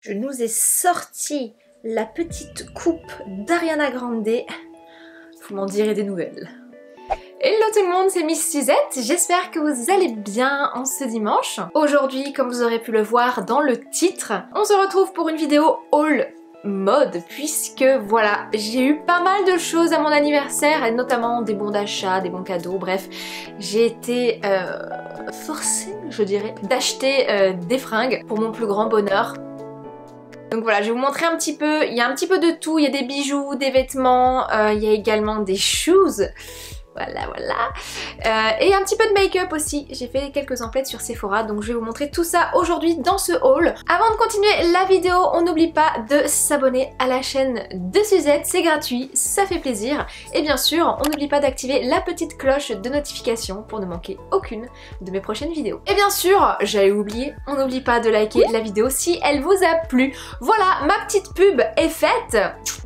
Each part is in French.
Je nous ai sorti la petite coupe d'Ariana Grande. Vous m'en direz des nouvelles. Hello tout le monde, c'est Miss Suzette, j'espère que vous allez bien en ce dimanche. Aujourd'hui, comme vous aurez pu le voir dans le titre, on se retrouve pour une vidéo haul mode, puisque voilà, j'ai eu pas mal de choses à mon anniversaire, et notamment des bons d'achat, des bons cadeaux, bref, j'ai été forcée, je dirais, d'acheter des fringues pour mon plus grand bonheur. Donc voilà, je vais vous montrer un petit peu, il y a un petit peu de tout, il y a des bijoux, des vêtements, il y a également des shoes. Voilà. Et un petit peu de make-up aussi. J'ai fait quelques emplettes sur Sephora, donc je vais vous montrer tout ça aujourd'hui dans ce haul. Avant de continuer la vidéo, on n'oublie pas de s'abonner à la chaîne de Suzette, c'est gratuit, ça fait plaisir. Et bien sûr, on n'oublie pas d'activer la petite cloche de notification pour ne manquer aucune de mes prochaines vidéos. Et bien sûr, j'allais oublier, on n'oublie pas de liker la vidéo si elle vous a plu. Voilà, ma petite pub est faite.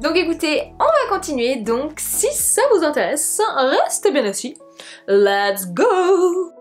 Donc écoutez, on va continuer, donc si ça vous intéresse, restez bien assis. Let's go!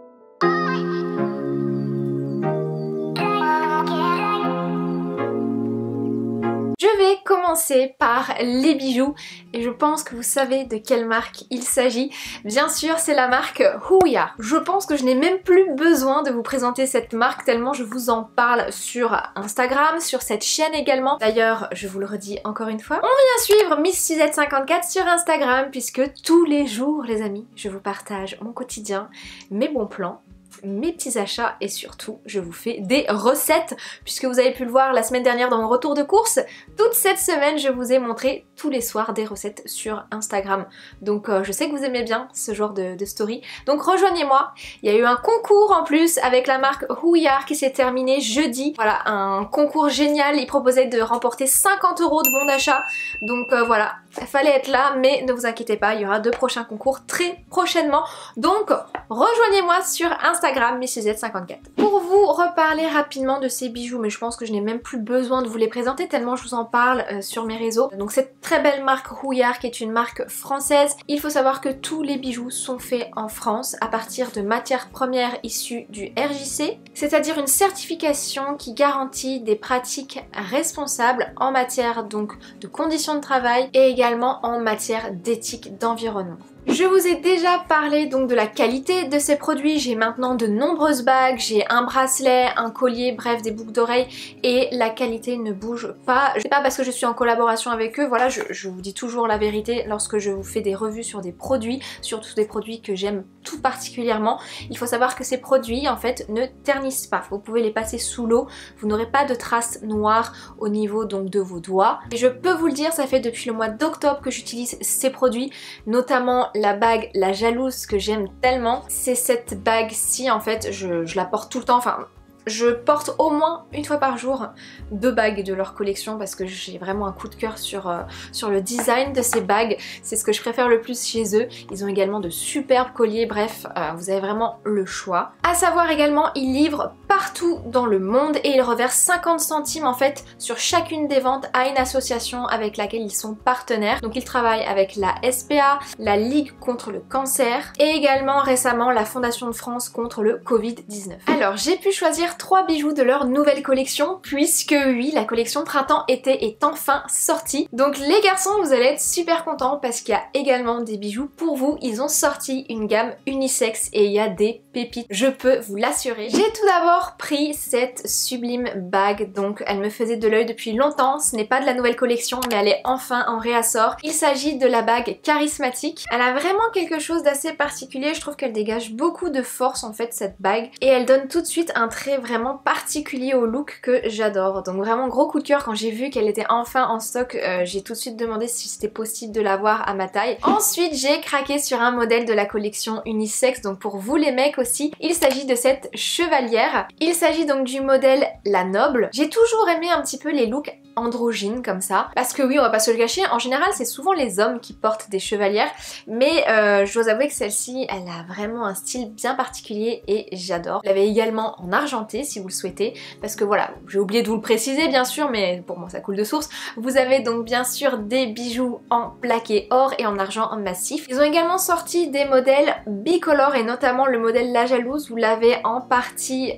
Je vais commencer par les bijoux et je pense que vous savez de quelle marque il s'agit. Bien sûr, c'est la marque Who We Are. Je pense que je n'ai même plus besoin de vous présenter cette marque tellement je vous en parle sur Instagram, sur cette chaîne également. D'ailleurs, je vous le redis encore une fois, on vient suivre Miss Suzette54 sur Instagram puisque tous les jours, les amis, je vous partage mon quotidien, mes bons plans, mes petits achats et surtout je vous fais des recettes puisque vous avez pu le voir la semaine dernière dans mon retour de course. Toute cette semaine je vous ai montré tous les soirs des recettes sur Instagram, donc je sais que vous aimez bien ce genre de story, donc rejoignez-moi. Il y a eu un concours en plus avec la marque Who We Are qui s'est terminé jeudi. Voilà, un concours génial, ils proposaient de remporter 50 € de bons d'achat, donc voilà, il fallait être là, mais ne vous inquiétez pas, il y aura 2 prochains concours très prochainement, donc rejoignez-moi sur Instagram Miss Suzette54. Pour vous reparler rapidement de ces bijoux, mais je pense que je n'ai même plus besoin de vous les présenter tellement je vous en parle sur mes réseaux. Donc cette très belle marque Who We Are qui est une marque française. Il faut savoir que tous les bijoux sont faits en France à partir de matières premières issues du RJC, c'est-à-dire une certification qui garantit des pratiques responsables en matière donc de conditions de travail et également en matière d'éthique d'environnement. Je vous ai déjà parlé donc de la qualité de ces produits, j'ai maintenant de nombreuses bagues, j'ai un bracelet, un collier, bref des boucles d'oreilles et la qualité ne bouge pas. C'est pas parce que je suis en collaboration avec eux, voilà, je vous dis toujours la vérité lorsque je vous fais des revues sur des produits, surtout des produits que j'aime tout particulièrement. Il faut savoir que ces produits en fait ne ternissent pas, vous pouvez les passer sous l'eau, vous n'aurez pas de traces noires au niveau donc de vos doigts. Et je peux vous le dire, ça fait depuis le mois d'octobre que j'utilise ces produits, notamment la bague La Jalouse que j'aime tellement. C'est cette bague-ci en fait, je la porte tout le temps, enfin je porte au moins une fois par jour 2 bagues de leur collection parce que j'ai vraiment un coup de cœur sur le design de ces bagues. C'est ce que je préfère le plus chez eux. Ils ont également de superbes colliers, bref, vous avez vraiment le choix. À savoir également, ils livrent partout dans le monde et ils reversent 50 centimes en fait sur chacune des ventes à une association avec laquelle ils sont partenaires. Donc ils travaillent avec la SPA, la Ligue contre le cancer et également récemment la Fondation de France contre le Covid-19. Alors j'ai pu choisir 3 bijoux de leur nouvelle collection puisque oui, la collection printemps-été est enfin sortie. Donc les garçons, vous allez être super contents parce qu'il y a également des bijoux pour vous. Ils ont sorti une gamme unisexe et il y a des pépites, je peux vous l'assurer. J'ai tout d'abord pris cette sublime bague, donc elle me faisait de l'œil depuis longtemps. Ce n'est pas de la nouvelle collection mais elle est enfin en réassort. Il s'agit de la bague charismatique. Elle a vraiment quelque chose d'assez particulier, je trouve qu'elle dégage beaucoup de force en fait cette bague et elle donne tout de suite un trait vraiment particulier au look que j'adore. Donc vraiment gros coup de cœur quand j'ai vu qu'elle était enfin en stock, j'ai tout de suite demandé si c'était possible de l'avoir à ma taille. Ensuite j'ai craqué sur un modèle de la collection unisexe, donc pour vous les mecs aussi, il s'agit de cette chevalière. Il s'agit donc du modèle La Noble. J'ai toujours aimé un petit peu les looks androgyne comme ça, parce que oui, on va pas se le cacher, en général c'est souvent les hommes qui portent des chevalières, mais je dois avouer que celle-ci elle a vraiment un style bien particulier et j'adore. Je l'avais également en argenté argenté si vous le souhaitez, parce que voilà, j'ai oublié de vous le préciser bien sûr, mais pour moi ça coule de source. Vous avez donc bien sûr des bijoux en plaqué or et en argent en massif. Ils ont également sorti des modèles bicolores et notamment le modèle La Jalouse, vous l'avez en partie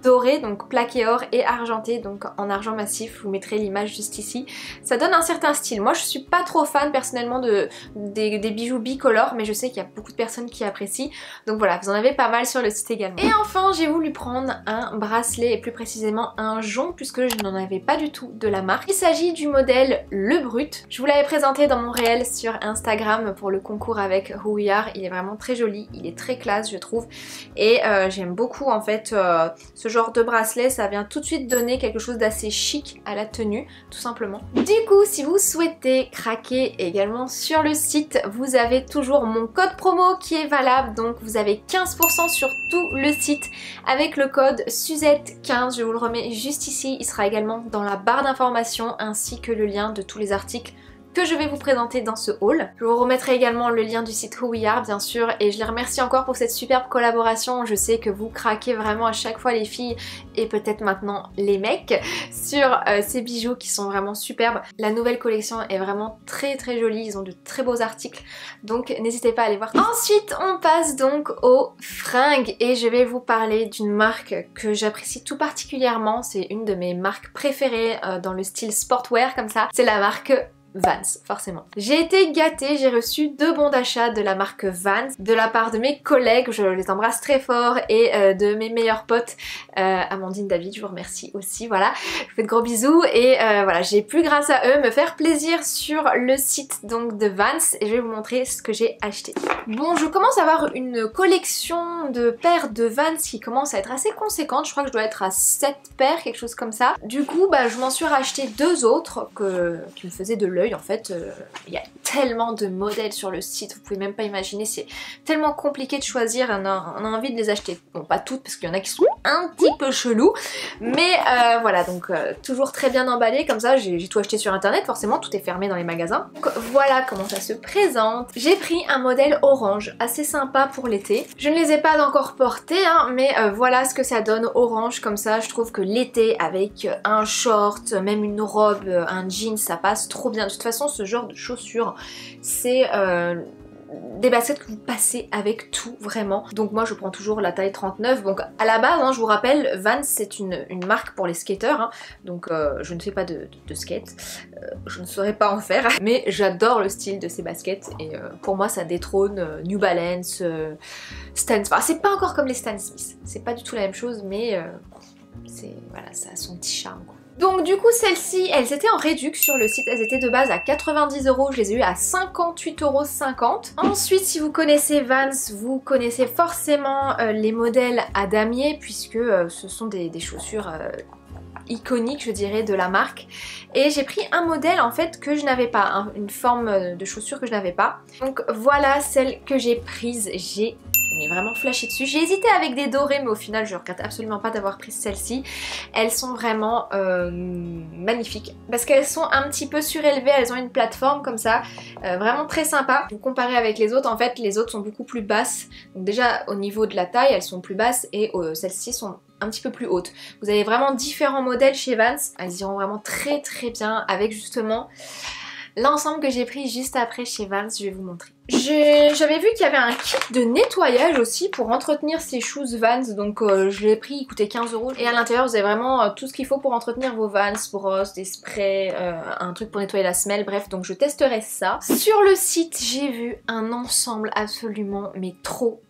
doré, donc plaqué or et argenté, donc en argent massif. Je vous mettrai l'image juste ici. Ça donne un certain style. Moi je suis pas trop fan personnellement des bijoux bicolores, mais je sais qu'il y a beaucoup de personnes qui apprécient. Donc voilà, vous en avez pas mal sur le site également. Et enfin j'ai voulu prendre un bracelet et plus précisément un jonc puisque je n'en avais pas du tout de la marque. Il s'agit du modèle Le Brut. Je vous l'avais présenté dans mon réel sur Instagram pour le concours avec Who We Are. Il est vraiment très joli, il est très classe je trouve et j'aime beaucoup en fait ce genre de bracelet. Ça vient tout de suite donner quelque chose d'assez chic à la tenue tout simplement. Du coup si vous souhaitez craquer également sur le site, vous avez toujours mon code promo qui est valable, donc vous avez 15% sur tout le site avec le code Suzette15, je vous le remets juste ici, il sera également dans la barre d'informations ainsi que le lien de tous les articles que je vais vous présenter dans ce haul. Je vous remettrai également le lien du site Who We Are bien sûr et je les remercie encore pour cette superbe collaboration. Je sais que vous craquez vraiment à chaque fois les filles et peut-être maintenant les mecs sur ces bijoux qui sont vraiment superbes. La nouvelle collection est vraiment très très jolie, ils ont de très beaux articles donc n'hésitez pas à aller voir. Ensuite on passe donc aux fringues et je vais vous parler d'une marque que j'apprécie tout particulièrement. C'est une de mes marques préférées dans le style sportwear comme ça. C'est la marque Vans, forcément. J'ai été gâtée, j'ai reçu 2 bons d'achat de la marque Vans de la part de mes collègues, je les embrasse très fort, et de mes meilleurs potes, Amandine, David, je vous remercie aussi, voilà. Je vous fais de gros bisous et voilà, j'ai pu grâce à eux me faire plaisir sur le site donc de Vans et je vais vous montrer ce que j'ai acheté. Bon, je commence à avoir une collection de paires de Vans qui commence à être assez conséquente, je crois que je dois être à 7 paires, quelque chose comme ça. Du coup, bah, je m'en suis racheté 2 autres qui me faisaient de l'œil. En fait, il y a tellement de modèles sur le site, vous pouvez même pas imaginer, c'est tellement compliqué de choisir, on a envie de les acheter. Bon, pas toutes parce qu'il y en a qui sont un petit peu chelous, mais voilà, donc toujours très bien emballé, comme ça j'ai tout acheté sur internet, forcément tout est fermé dans les magasins. Donc voilà comment ça se présente. J'ai pris un modèle orange, assez sympa pour l'été. Je ne les ai pas encore portés, hein, mais voilà ce que ça donne orange comme ça. Je trouve que l'été avec un short, même une robe, un jean, ça passe trop bien. De toute façon ce genre de chaussures c'est des baskets que vous passez avec tout vraiment. Donc moi je prends toujours la taille 39. Donc à la base hein, je vous rappelle, Vans c'est une marque pour les skateurs hein. Donc je ne fais pas de skate, je ne saurais pas en faire, mais j'adore le style de ces baskets et pour moi ça détrône New Balance, Stan, enfin c'est pas encore comme les Stan Smith, c'est pas du tout la même chose, mais voilà, ça a son petit charme quoi. Donc du coup celles-ci, elles étaient en réduc sur le site, elles étaient de base à 90 €, je les ai eues à 58,50 €. Ensuite si vous connaissez Vans, vous connaissez forcément les modèles à damier puisque ce sont des chaussures iconique je dirais de la marque et j'ai pris un modèle en fait que je n'avais pas, hein, une forme de chaussure que je n'avais pas. Donc voilà celle que j'ai prise, j'ai vraiment flashé dessus. J'ai hésité avec des dorés mais au final je regrette absolument pas d'avoir pris celle-ci. Elles sont vraiment magnifiques parce qu'elles sont un petit peu surélevées, elles ont une plateforme comme ça, vraiment très sympa. Vous comparez avec les autres, en fait les autres sont beaucoup plus basses. Donc déjà au niveau de la taille elles sont plus basses et celles-ci sont un petit peu plus hautes. Vous avez vraiment différents modèles chez Vans, elles iront vraiment très très bien avec justement l'ensemble que j'ai pris juste après chez Vans, je vais vous montrer. J'avais vu qu'il y avait un kit de nettoyage aussi pour entretenir ces shoes Vans, donc je l'ai pris, il coûtait 15 € et à l'intérieur vous avez vraiment tout ce qu'il faut pour entretenir vos Vans, brosses, des sprays, un truc pour nettoyer la semelle, bref, donc je testerai ça. Sur le site j'ai vu un ensemble absolument mais trop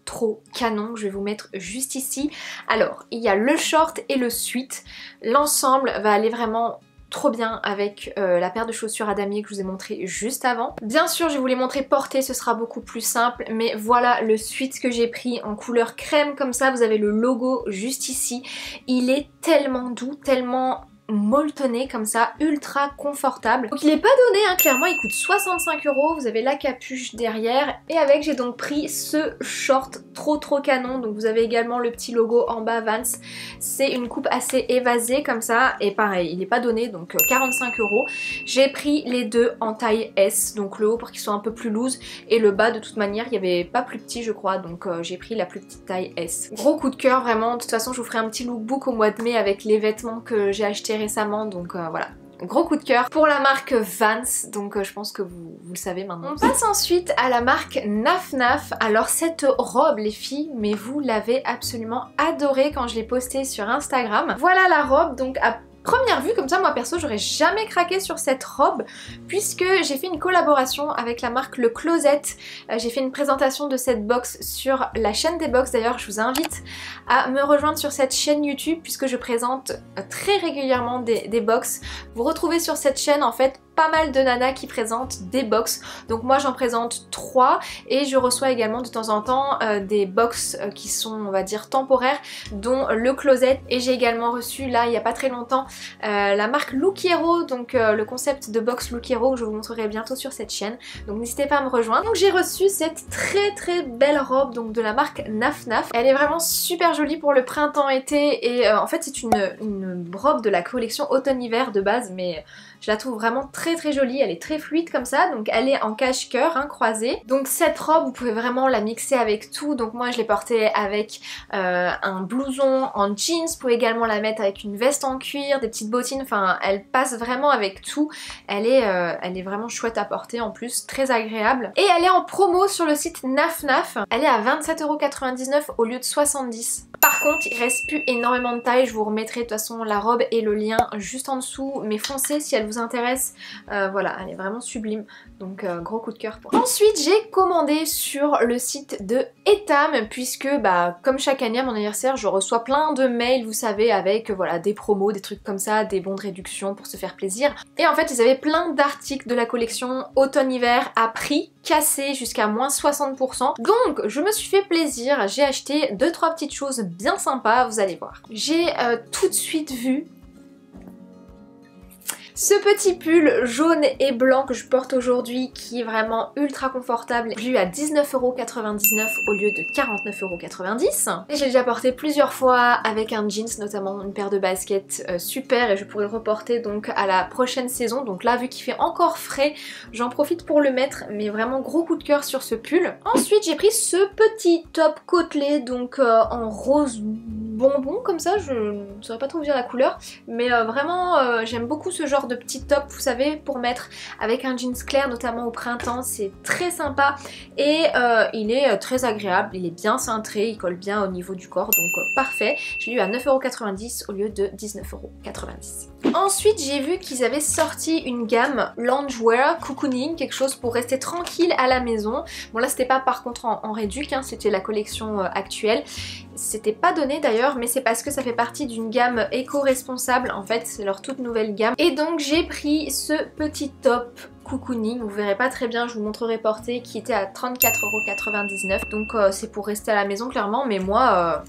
canon, je vais vous mettre juste ici. Alors il y a le short et le sweat, l'ensemble va aller vraiment trop bien avec la paire de chaussures à damier que je vous ai montré juste avant. Bien sûr je vais vous les montrer portées, ce sera beaucoup plus simple, mais voilà le sweat que j'ai pris en couleur crème comme ça, vous avez le logo juste ici. Il est tellement doux, tellement molletonné comme ça, ultra confortable. Donc il est pas donné, hein, clairement il coûte 65 €, vous avez la capuche derrière et avec j'ai donc pris ce short trop canon. Donc vous avez également le petit logo en bas Vans, c'est une coupe assez évasée comme ça et pareil il est pas donné donc 45 €. J'ai pris les deux en taille S, donc le haut pour qu'il soit un peu plus loose et le bas de toute manière il y avait pas plus petit je crois, donc j'ai pris la plus petite taille S. Gros coup de cœur vraiment, de toute façon je vous ferai un petit lookbook au mois de mai avec les vêtements que j'ai achetés récemment, donc voilà. Gros coup de cœur pour la marque Vans, donc je pense que vous le savez maintenant. On passe ensuite à la marque Naf Naf. Alors cette robe les filles, mais vous l'avez absolument adorée quand je l'ai postée sur Instagram. Voilà la robe, donc à première vue comme ça, moi perso j'aurais jamais craqué sur cette robe puisque j'ai fait une collaboration avec la marque Le Closet. J'ai fait une présentation de cette box sur la chaîne des box, d'ailleurs je vous invite à me rejoindre sur cette chaîne YouTube puisque je présente très régulièrement des box. Vous retrouvez sur cette chaîne en fait pas mal de nanas qui présentent des box, donc moi j'en présente 3 et je reçois également de temps en temps des box qui sont on va dire temporaires, dont Le Closet, et j'ai également reçu là il y a pas très longtemps la marque Look Hero, donc le concept de box Look Hero que je vous montrerai bientôt sur cette chaîne, donc n'hésitez pas à me rejoindre. Donc j'ai reçu cette très belle robe donc de la marque Naf Naf, elle est vraiment super jolie pour le printemps-été et en fait c'est une robe de la collection automne-hiver de base, mais je la trouve vraiment très jolie, elle est très fluide comme ça, donc elle est en cache-cœur hein, croisée. Donc cette robe vous pouvez vraiment la mixer avec tout, donc moi je l'ai portée avec un blouson en jeans, vous pouvez également la mettre avec une veste en cuir, des petites bottines, enfin elle passe vraiment avec tout, elle est vraiment chouette à porter en plus, très agréable. Et elle est en promo sur le site Naf Naf, elle est à 27,99 € au lieu de 70 €. Par contre il reste plus énormément de taille, je vous remettrai de toute façon la robe et le lien juste en dessous, mais foncez si elle vous intéresse, voilà elle est vraiment sublime, donc gros coup de cœur pour elle. Ensuite j'ai commandé sur le site de Etam puisque bah comme chaque année à mon anniversaire je reçois plein de mails vous savez avec voilà des promos, des trucs comme ça, des bons de réduction pour se faire plaisir, et en fait ils avaient plein d'articles de la collection automne-hiver à prix cassé jusqu'à moins 60%, donc je me suis fait plaisir, j'ai acheté 2-3 petites choses bien sympas, vous allez voir. J'ai tout de suite vu ce petit pull jaune et blanc que je porte aujourd'hui qui est vraiment ultra confortable. Je l'ai eu à 19,99 € au lieu de 49,90 €. Et j'ai déjà porté plusieurs fois avec un jeans, notamment une paire de baskets super, et je pourrais le reporter donc à la prochaine saison. Donc là vu qu'il fait encore frais, j'en profite pour le mettre, mais vraiment gros coup de cœur sur ce pull. Ensuite j'ai pris ce petit top côtelé donc en rose bonbon comme ça, je ne saurais pas trop vous dire la couleur, mais vraiment j'aime beaucoup ce genre de petit top vous savez pour mettre avec un jeans clair notamment au printemps, c'est très sympa et il est très agréable, il est bien cintré, il colle bien au niveau du corps, donc parfait. J'ai eu à 9,90 € au lieu de 19,90 €. Ensuite j'ai vu qu'ils avaient sorti une gamme loungewear cocooning, quelque chose pour rester tranquille à la maison. Bon là c'était pas par contre en réduc, hein, c'était la collection actuelle. C'était pas donné d'ailleurs, mais c'est parce que ça fait partie d'une gamme éco-responsable, en fait c'est leur toute nouvelle gamme. Et donc j'ai pris ce petit top cocooning, vous verrez pas très bien, je vous montrerai porté, qui était à 34,99 €, donc c'est pour rester à la maison clairement, mais moi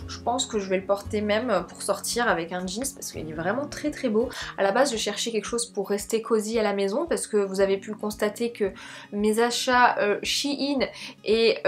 je pense que je vais le porter même pour sortir avec un jeans parce qu'il est vraiment très beau. À la base je cherchais quelque chose pour rester cosy à la maison parce que vous avez pu constater que mes achats Shein et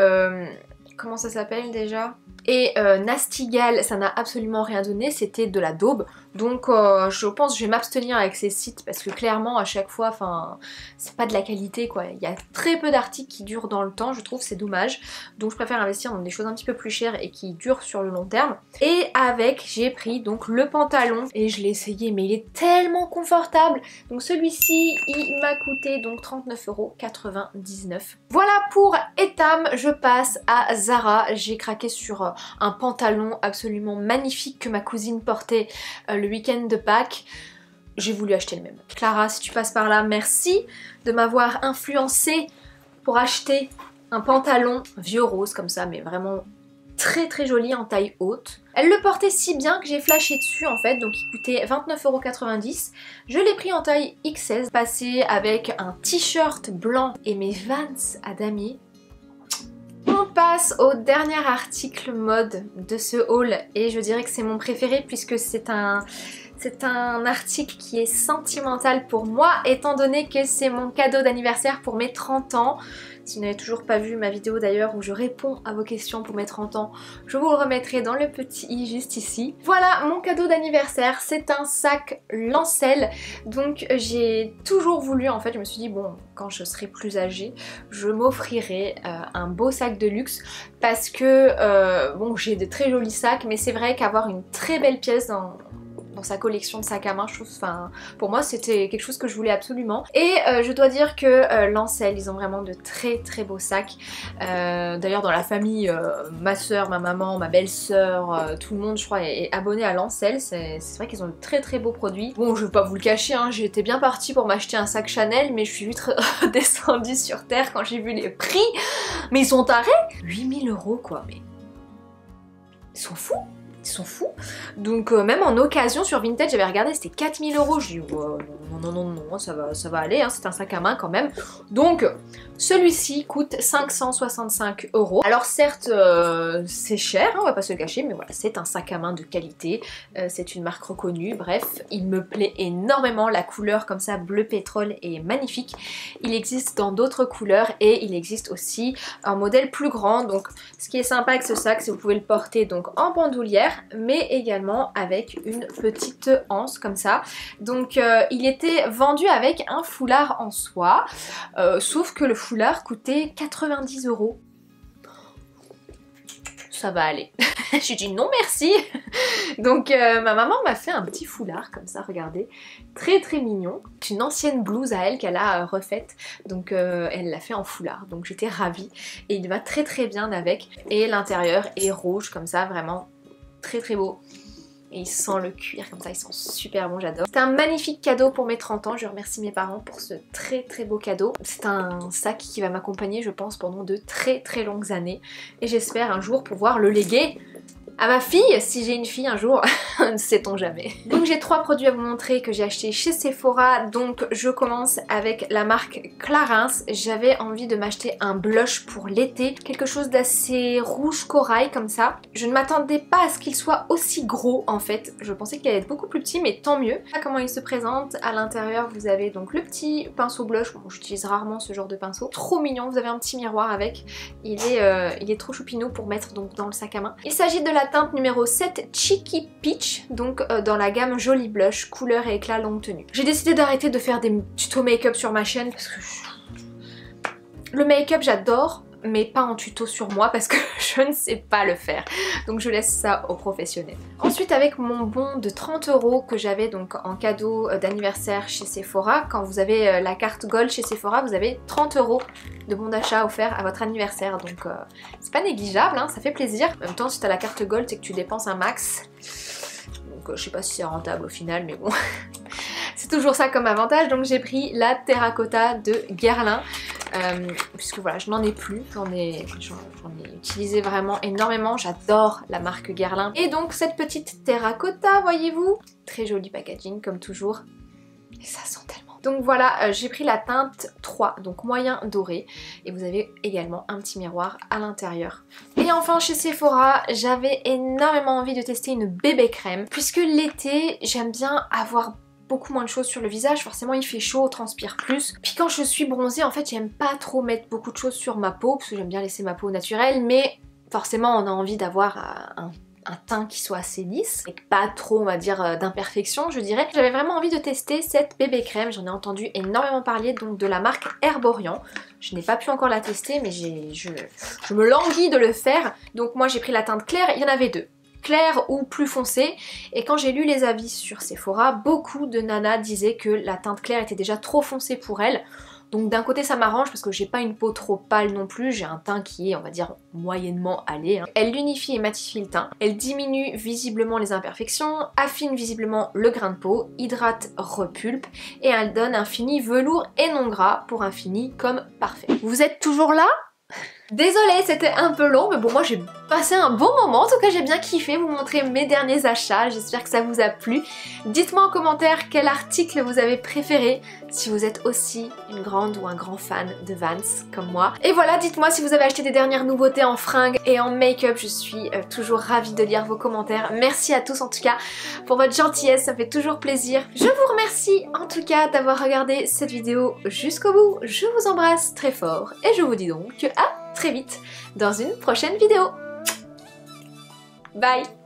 comment ça s'appelle déjà, et Nasty Gal, ça n'a absolument rien donné, c'était de la daube. Donc je pense que je vais m'abstenir avec ces sites parce que clairement à chaque fois, enfin c'est pas de la qualité quoi. Il y a très peu d'articles qui durent dans le temps, je trouve c'est dommage. Donc je préfère investir dans des choses un petit peu plus chères et qui durent sur le long terme. Et avec j'ai pris donc le pantalon et je l'ai essayé mais il est tellement confortable. Donc celui-ci il m'a coûté donc 39,99 €. Voilà pour Etam, je passe à Zara. J'ai craqué sur un pantalon absolument magnifique que ma cousine portait le week-end de Pâques. J'ai voulu acheter le même. Clara, si tu passes par là, merci de m'avoir influencé pour acheter un pantalon vieux rose comme ça, mais vraiment très joli en taille haute. Elle le portait si bien que j'ai flashé dessus en fait, donc il coûtait 29,90 €. Je l'ai pris en taille XS, passé avec un t-shirt blanc et mes Vans à damier. On passe au dernier article mode de ce haul et je dirais que c'est mon préféré puisque c'est un C'est un article qui est sentimental pour moi étant donné que c'est mon cadeau d'anniversaire pour mes 30 ans. Si vous n'avez toujours pas vu ma vidéo d'ailleurs où je réponds à vos questions pour mes 30 ans, je vous le remettrai dans le petit i juste ici. Voilà mon cadeau d'anniversaire, c'est un sac Lancel. Donc j'ai toujours voulu, en fait je me suis dit bon, quand je serai plus âgée, je m'offrirai un beau sac de luxe parce que bon, j'ai de très jolis sacs, mais c'est vrai qu'avoir une très belle pièce dans sa collection de sacs à main, je trouve, enfin, pour moi c'était quelque chose que je voulais absolument. Et je dois dire que Lancel, ils ont vraiment de très beaux sacs. D'ailleurs dans la famille, ma soeur, ma maman, ma belle-sœur, tout le monde je crois est abonné à Lancel. C'est vrai qu'ils ont de très beaux produits. Bon, je vais pas vous le cacher, hein, j'étais bien partie pour m'acheter un sac Chanel, mais je suis vite redescendue sur terre quand j'ai vu les prix. Mais ils sont tarés, 8000 € quoi, mais ils sont fous. Ils sont fous. Donc même en occasion sur Vinted, j'avais regardé, c'était 4000 €. Je dis oh, non, ça va aller, hein, c'est un sac à main quand même. Donc celui-ci coûte 565 €. Alors certes c'est cher, hein, on va pas se le cacher, mais voilà, c'est un sac à main de qualité, c'est une marque reconnue, bref, il me plaît énormément, la couleur comme ça bleu pétrole est magnifique. Il existe dans d'autres couleurs et il existe aussi un modèle plus grand. Donc ce qui est sympa avec ce sac, c'est que vous pouvez le porter donc en bandoulière, mais également avec une petite anse comme ça. Donc il était vendu avec un foulard en soie, sauf que le foulard coûtait 90 €. Ça va aller. J'ai dit non merci. Donc ma maman m'a fait un petit foulard comme ça, regardez, très mignon. C'est une ancienne blouse à elle qu'elle a refaite, donc elle l'a fait en foulard, donc j'étais ravie. Et il va très bien avec, et l'intérieur est rouge comme ça, vraiment très beau. Et il sent le cuir comme ça, ils sont super bons, j'adore. C'est un magnifique cadeau pour mes 30 ans, je remercie mes parents pour ce très beau cadeau. C'est un sac qui va m'accompagner je pense pendant de très longues années. Et j'espère un jour pouvoir le léguer à ma fille, si j'ai une fille un jour, ne sait-on jamais. Donc j'ai 3 produits à vous montrer que j'ai acheté chez Sephora. Donc je commence avec la marque Clarins. J'avais envie de m'acheter un blush pour l'été, quelque chose d'assez rouge corail comme ça. Je ne m'attendais pas à ce qu'il soit aussi gros en fait. Je pensais qu'il allait être beaucoup plus petit, mais tant mieux. Voilà comment il se présente. À l'intérieur vous avez donc le petit pinceau blush. Bon, j'utilise rarement ce genre de pinceau. Trop mignon, vous avez un petit miroir avec. Il est trop choupinou pour mettre donc dans le sac à main. Il s'agit de la teinte numéro 7 Cheeky Peach, donc dans la gamme Joli Blush, couleur et éclat longue tenue. J'ai décidé d'arrêter de faire des tutos make-up sur ma chaîne parce que le make-up j'adore, mais pas en tuto sur moi parce que je ne sais pas le faire. Donc je laisse ça aux professionnels. Ensuite avec mon bon de 30 € que j'avais donc en cadeau d'anniversaire chez Sephora, quand vous avez la carte Gold chez Sephora, vous avez 30 € de bon d'achat offert à votre anniversaire. Donc c'est pas négligeable, hein, ça fait plaisir. En même temps si t'as la carte Gold c'est que tu dépenses un max. Donc je sais pas si c'est rentable au final, mais bon. C'est toujours ça comme avantage. Donc j'ai pris la terracotta de Guerlain. Puisque voilà, je n'en ai plus, j'en ai utilisé vraiment énormément, j'adore la marque Guerlain. Et donc cette petite terracotta, voyez-vous, très joli packaging comme toujours, et ça sent tellement. Donc voilà, j'ai pris la teinte 3, donc moyen doré, et vous avez également un petit miroir à l'intérieur. Et enfin chez Sephora, j'avais énormément envie de tester une bébé crème, puisque l'été, j'aime bien avoir beaucoup moins de choses sur le visage, forcément il fait chaud, on transpire plus. Puis quand je suis bronzée, en fait j'aime pas trop mettre beaucoup de choses sur ma peau, parce que j'aime bien laisser ma peau naturelle, mais forcément on a envie d'avoir un teint qui soit assez lisse, et pas trop on va dire d'imperfection je dirais. J'avais vraiment envie de tester cette bébé crème, j'en ai entendu énormément parler, donc de la marque Herborian. Je n'ai pas pu encore la tester, mais je me languis de le faire. Donc moi j'ai pris la teinte claire, il y en avait deux. Clair ou plus foncé, et quand j'ai lu les avis sur Sephora, beaucoup de nanas disaient que la teinte claire était déjà trop foncée pour elles. Donc d'un côté ça m'arrange parce que j'ai pas une peau trop pâle non plus, j'ai un teint qui est on va dire moyennement allé. Hein. Elle unifie et matifie le teint, elle diminue visiblement les imperfections, affine visiblement le grain de peau, hydrate, repulpe, et elle donne un fini velours et non gras pour un fini comme parfait. Vous êtes toujours là ? Désolée, c'était un peu long, mais bon, moi j'ai passé un bon moment. En tout cas, j'ai bien kiffé vous montrer mes derniers achats. J'espère que ça vous a plu. Dites-moi en commentaire quel article vous avez préféré, si vous êtes aussi une grande ou un grand fan de Vans comme moi. Et voilà, dites-moi si vous avez acheté des dernières nouveautés en fringues et en make-up. Je suis toujours ravie de lire vos commentaires. Merci à tous en tout cas pour votre gentillesse, ça me fait toujours plaisir. Je vous remercie en tout cas d'avoir regardé cette vidéo jusqu'au bout. Je vous embrasse très fort et je vous dis donc à très vite dans une prochaine vidéo. Bye!